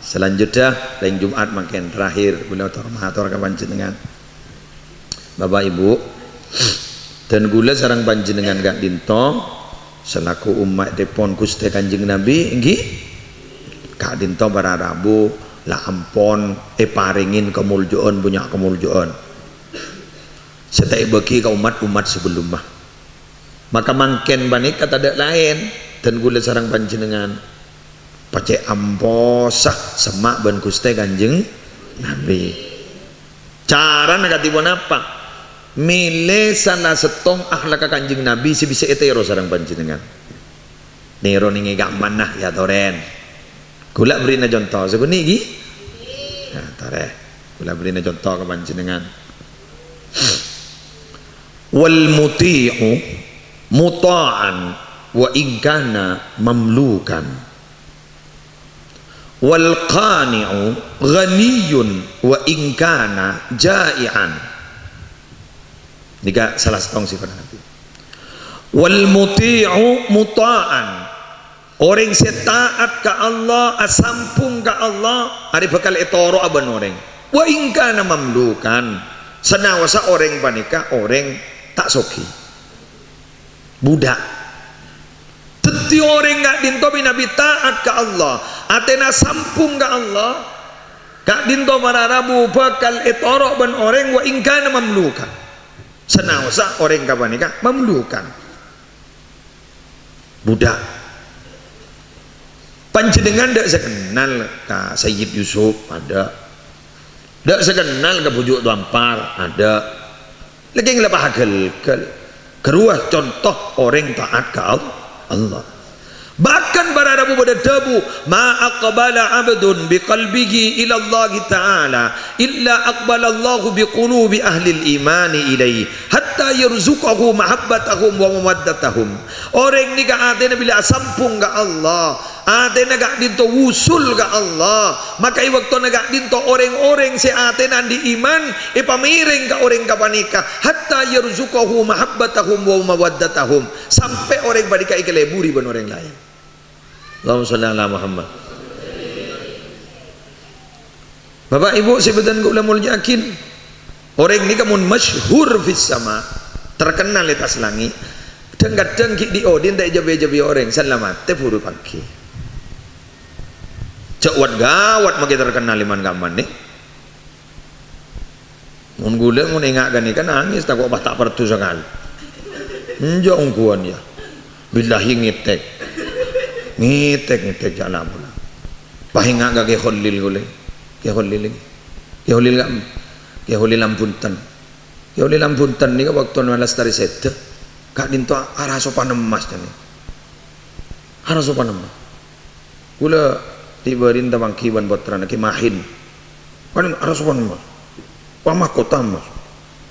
selanjutnya lain Jumat makin terakhir beliau matur ke panjenengan Bapak Ibu dan gula sarang panjenengan gak dinto selaku umat depon Gusti Kanjeng Nabi nggih Kak dinto para Rabu lah ampon paringin kemuljuan punya kemuljuan setai bagi ke umat sebelum maka mangken banik kata ada lain dan gula sarang panjenengan pace amposah semak ban Gusti Kanjeng Nabi cara negatipun apa milih sana setong akhlak Kanjeng Nabi sebisa etero sarang panjenengan nero ningi gak manah ya toren gula beri na contoh segini gi ya tore kula beri contoh ke panjenengan. Wal muti'u muta'an wa in kana mamlukan, wal qani'u ghaniyun wa in kana ja'ian. Nika salah satu sifat Nabi. Wal muti'u muta'an, orang setaat ka Allah, asampung ka Allah, hari bakal etoro aban orang. Wa in kana mamlukan, senawasa orang panika orang tak soki budak. Teti orang gak dinto Nabi taat ke Allah, atena sampung ke Allah, gak dinto mararabu bakal etorok ban orang wa ingkana mamlukan, senawasa orang kapanika mamlukan budak. Panjenengan dak sekenal ka Sayyid Yusuf ada, dak sekenal ka Bujuk Dampar ada, lagi ngelapah hagel keruah contoh orang taat ke Allah. Bahkan para rabu pada dabu ma aqbala abdun biqalbihi ila Allah ta'ala illa aqbala Allah biqulubi ahli al-iman ilaihi hatta yarzuqahu mahabbatahum wa mawaddatahum. Orang ni ka atena bila sampung ka Allah, atena gak dinto wusul ka Allah, maka i waktu nagak dinto orang-orang si atena di iman ipamiring ka orang kapanika hatta yarzuqahu mahabbatahum wa mawaddatahum, sampai orang badika ikeleburi ban orang lain. Allahumma shalli ala Muhammad. Bapak Ibu sebutan ke ulamul yakin, orang ini kamu masyhur fis sama, terkenal di atas langit, kadang-kadang di odin tak jabe-jabe orang selamat tepuru pagi cewat gawat makin terkenal iman gaman nih mun gula mun engak gani kan nangis tak kok tak pertu sekali enjo ungkuan ya billahi ngitek jalan pula pahinga gak ke kholil gule ke kholil lampuntan ni waktu malas tari set kak dinto arah sopan emas nih arah sopan emas gula tibarin tabang kiban botran ki mahin kan arah sopan emas pamah kota emas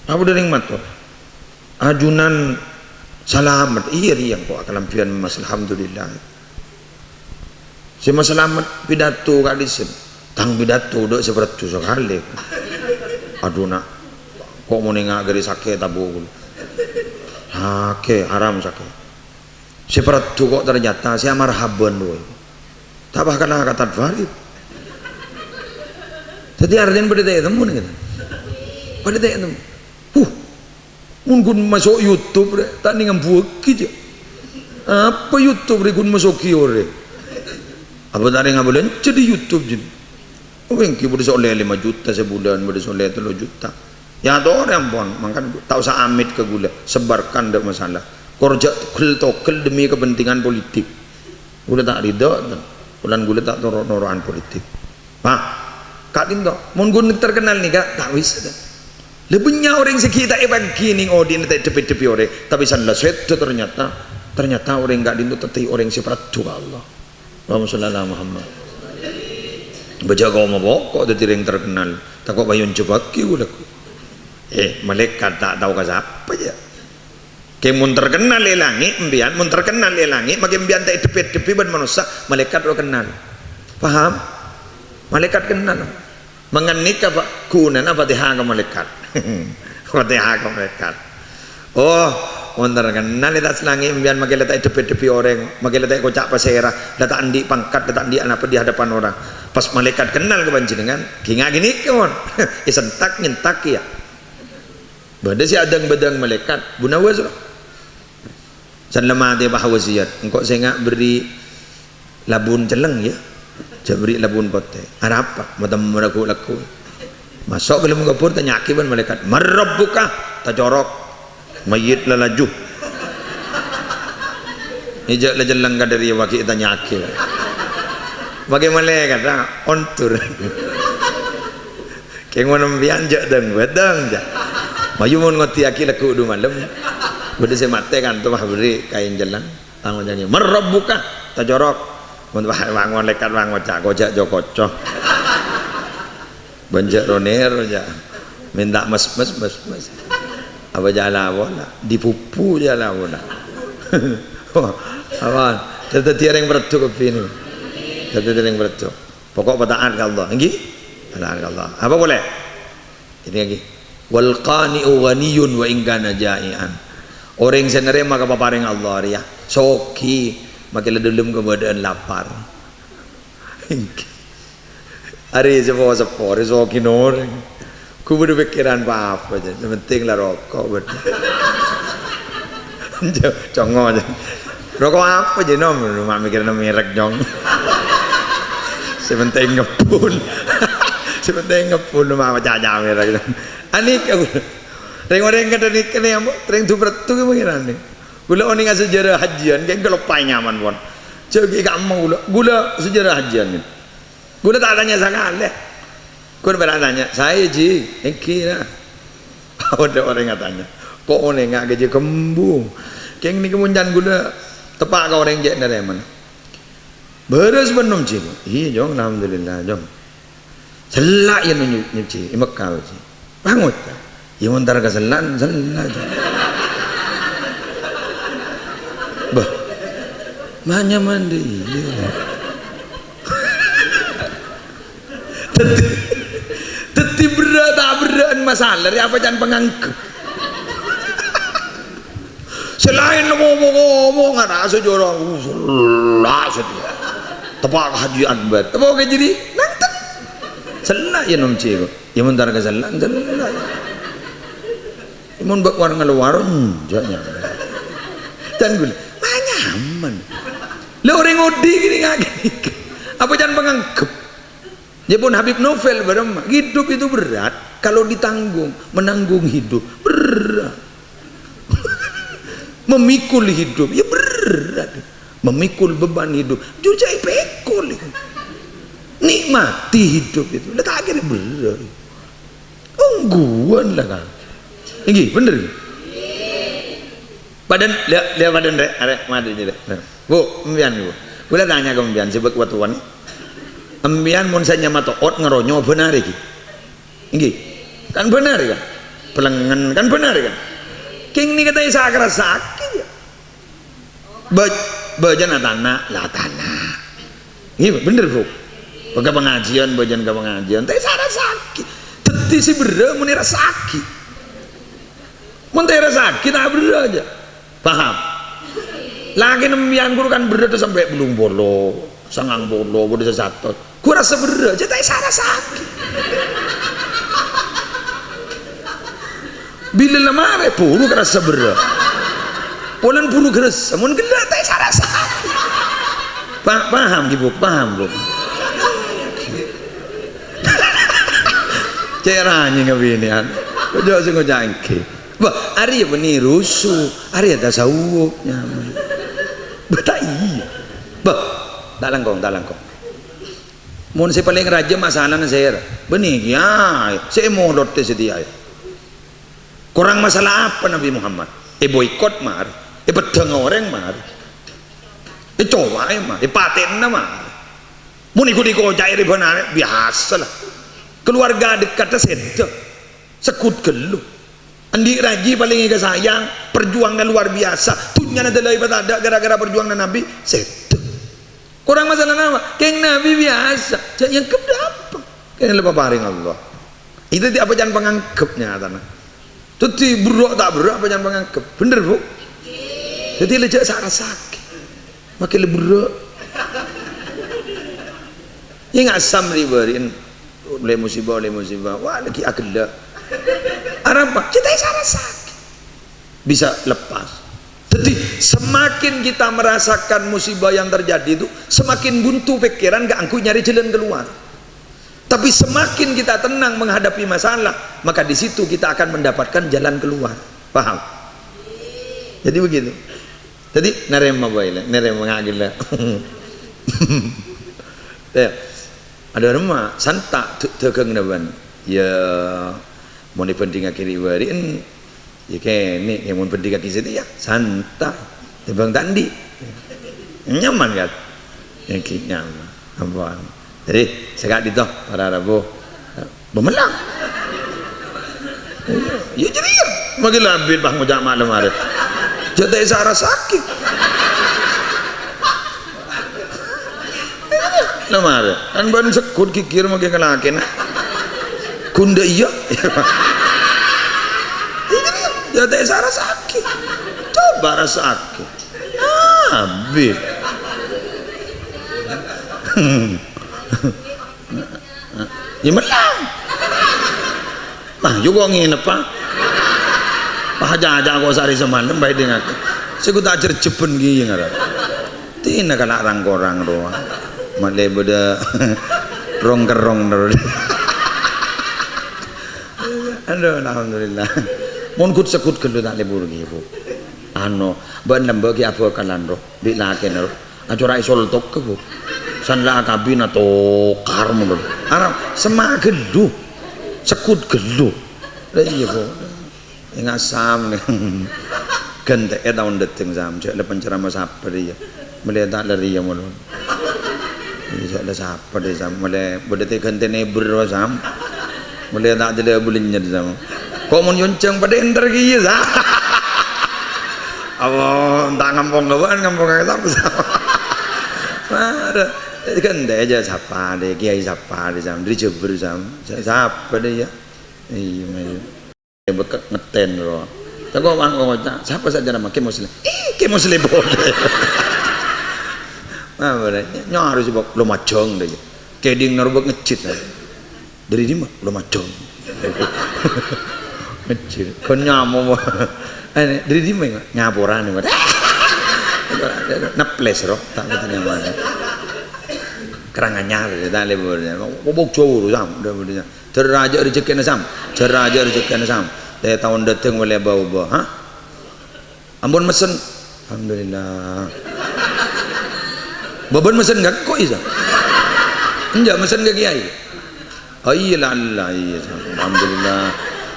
apa dari mato ajunan selamat iya yang kok kalampian mas alhamdulillah si mas selamat pidato kak disin tang pidato dok seperti sekali aduh nak kok mau nengak dari sakit tabu hake haram sakit seperti kok ternyata si marhaban doy tak bahkan kata Farid jadi artinya pada tak temu nih pada tak temu mungkin masuk YouTube tak nih ngambuak gitu apa YouTube kun masuk kiore apa tadi ngabulan jadi YouTube jadi mungkin boleh soleh 5 juta sebulan boleh soleh 3 juta ya ada orang pun makan tak usah amit ke gula sebarkan tak masalah kerja tokel demi kepentingan politik gula tak ridho bulan gula tak noroan politik pak kak dinto mun terkenal nih kak tak bisa lebihnya orang sekitar bagi nih odin tak tepi orang tapi sanlah set ternyata orang gak dinto tetapi orang seperti Allah Allahumma shalli ala Muhammad baca kau mau kok ada yang terkenal tak kok bayun coba gula malaikat tak tahu ke siapa ya kemun terkenal lelangi embian mun terkenal lelangi makin embian tak tepi ban manusia malaikat lo kenal paham malaikat kenal mengenik apa kunan apa Fatihah ke malaikat Fatihah ke malaikat oh mun terkenal letas langi embian makin letak tepi orang makin letak kocak pasera letak andi pangkat letak andi apa di hadapan orang pas malaikat kenal ke panjenengan kinga gini kawan isentak nyentak ya badai si adang-badang malaikat bunawas san lemah bah wasiat engkau saya nggak beri labun celeng ya saya beri labun pote ada apa mata laku masuk ke dalam kapur tanya akiban malaikat marabbuka tajorok mayit lalaju ijak lajelang dari wakil tanya akib bagaimana kata ontur kayak mana bianjak dan wedang ja maju mun ngoti akil aku du malam bade se mate kan tuh mah beri kain jalan tanggung janji merabbuka tajorok mun wang malaikat wang ngocak gojak jokocoh banjak ronero aja minta mas apa jala wala dipupu jala wala awan tetap tiareng bertu ke sini tetap tiareng bertu pokok taat ke Allah nggih taat ke Allah apa boleh ini lagi wal qani'u ghaniyun wa in kana ja'ian orang yang nerima kepaparing Allah ya soki makin dalam keadaan lapar hari sepo soki noreng ku berpikiran apa aja penting lah rokok congo aja rokok apa aja mak mikir merek jong sepenting ngepun sepenting ngepun mak caca merek anik ring kata nih kene ambo ring tu bertu ke pengiran nih gula oni nggak sejarah hajian kayak kelopai nyaman pun cek gak mau gula sejarah hajian nih gula tak tanya sekali gua bertanya saya ji kira ada orang yang tanya kok orang nggak gaji kembung kayak ini kemuncan gula tepak kau orang jek dari mana beres benom ji iya jong alhamdulillah jong selak yang nyuci imak kau ji bangun ya montar ke selan bah banyak mandi iya teti berat tak berat masalah ya apa jangan pengangkep selain ngomong ada sejorang lah sedia tepak hajian bet tepak ke jadi nanti selak ya nom cik ya montar ke selan selak imun bak warung luar janya dan gue banyak aman lo orang ngodi gini nggak apa jangan pengangkep ya pun Habib Novel berema hidup itu berat kalau ditanggung menanggung hidup berat memikul hidup ya berat memikul beban hidup jujai pekol nikmati hidup itu letak akhirnya berat ungguan lah kan ini bener badan lihat badan deh arek mati jadi bu mbian bu boleh tanya ke mbian sebab waktu ini ambian mun saya nyama toot ngeronyo benar iki nggih kan benar kan pelengan kan benar kan king ni katanya sakra sakit ya bajan tanah lah tanah iya bener bro ke pengajian bajan ke pengajian tapi sakra sakit teti si bere mun rasa sakit mun teh rasa sakit tak bere aja paham lagi nembian guru kan bere tuh sampai belum bolo sangang bolo bodoh sesatot ku rasa berat jadi saya sakit bila lama puru kerasa berat polan puru kerasa mun gila tapi saya sakit paham ibu paham belum cerahnya ngabinian kau sing ngojangke bah hari ya benih rusuh hari ada sawuknya betai bah tak langkong mun saya paling raja masalah na saya benih ya saya mau lotte sedia kurang masalah apa Nabi Muhammad boykot mar pedang orang mar coba mar paten na mar mun ikut jair benar biasa lah keluarga dekat sedek sekut geluh andi raji paling iga sayang perjuangan luar biasa tunya adalah ibadah ada gara-gara perjuangan Nabi sedek kurang masalah nama keng Nabi biasa yang keberapa keng lepas paring Allah itu apa jangan pengangkepnya tanah itu buruk tak buruk apa jangan pengangkep bener bu jadi lejak sakit makin lebih buruk ya nggak asam riberin oleh musibah wah lagi akenda apa kita sakit bisa lepas. Jadi semakin kita merasakan musibah yang terjadi itu semakin buntu pikiran gak angku nyari jalan keluar. Tapi semakin kita tenang menghadapi masalah maka di situ kita akan mendapatkan jalan keluar. Paham? Jadi begitu. Jadi nerema boy lah, nerema ngagil lah. Ada rumah santak tegang depan. Ya mau dipenting akhiri warin. Ya kene yang mau pendidikan kisah itu ya santai tebang tandi nyaman kan yang nyaman apa jadi sekat itu para rabu bemelang ya jadi ya magi labit bah ngojak malam hari jatuh isara sakit lemari kan ban sekut kikir magi kelakin kunda iya jatuh isara sakit coba rasa sakit habis ya melang nah juga nginep pak aja kok sari semalam baik dengan aku saya tak cercepen gini nggak tina kalau orang korang doa malah beda rong kerong terus aduh alhamdulillah mungkut sekut kelu tak lebur gitu ano ban lembagi apa kalan roh bilaken roh acurai sol tok ke bu sanla kabin atau karmu roh arab semak gedu sekut gedu iya bu ingat sam nih gante tahun dateng sam cek lepas ceramah siapa dia melihat tak lari ya malu cek le siapa dia sam melihat berdeti gante nebur sam melihat tak jadi bulinya sam kok mau nyonceng pada enter gitu sam Allah tak ngampong gawan ngampong kayak apa sam ada gante aja siapa dia kiai siapa dia sam dijebur sam siapa dia iya bekat ngeten loh. Tapi orang ngomong siapa saja nama ke muslim. Ke muslim boleh. Nah boleh. Nyaru sih bok lo macong deh. Keding narubak ngecit lah. Dari di mana lo macong. Ngecit. Kon nyamu. Dari di mana nyaporan nih. Naples roh. Tak betul nyaman. Kerangnya deh. Tak lebolnya. Bok jauh sam. Teraja rezeki nasam, teraja rezeki nasam. Dari tahun datang boleh bawa, ha? Ambon mesen, alhamdulillah. Babon mesen gak kok isa? Enggak mesen gak kiai. Oh iya lah Allah, iya. Alhamdulillah.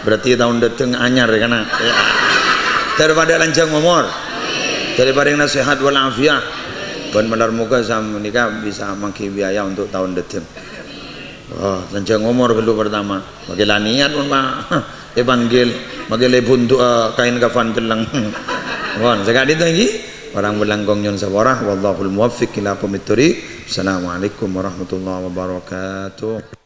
Berarti tahun datang anyar kan? Ya. Daripada lancang umur, daripada yang nasihat walafiat, ban melar muka sam nikah bisa mangki biaya untuk tahun datang. Oh, lancang umur kedua pertama. Bagi laniat pun pak, panggil, bagi lebun tu kain kafan telang. Wan, sekali itu lagi. Orang berlangkong nyon sawarah. Wallahul muwaffiq ila aqwamit thoriq. Assalamualaikum warahmatullahi wabarakatuh.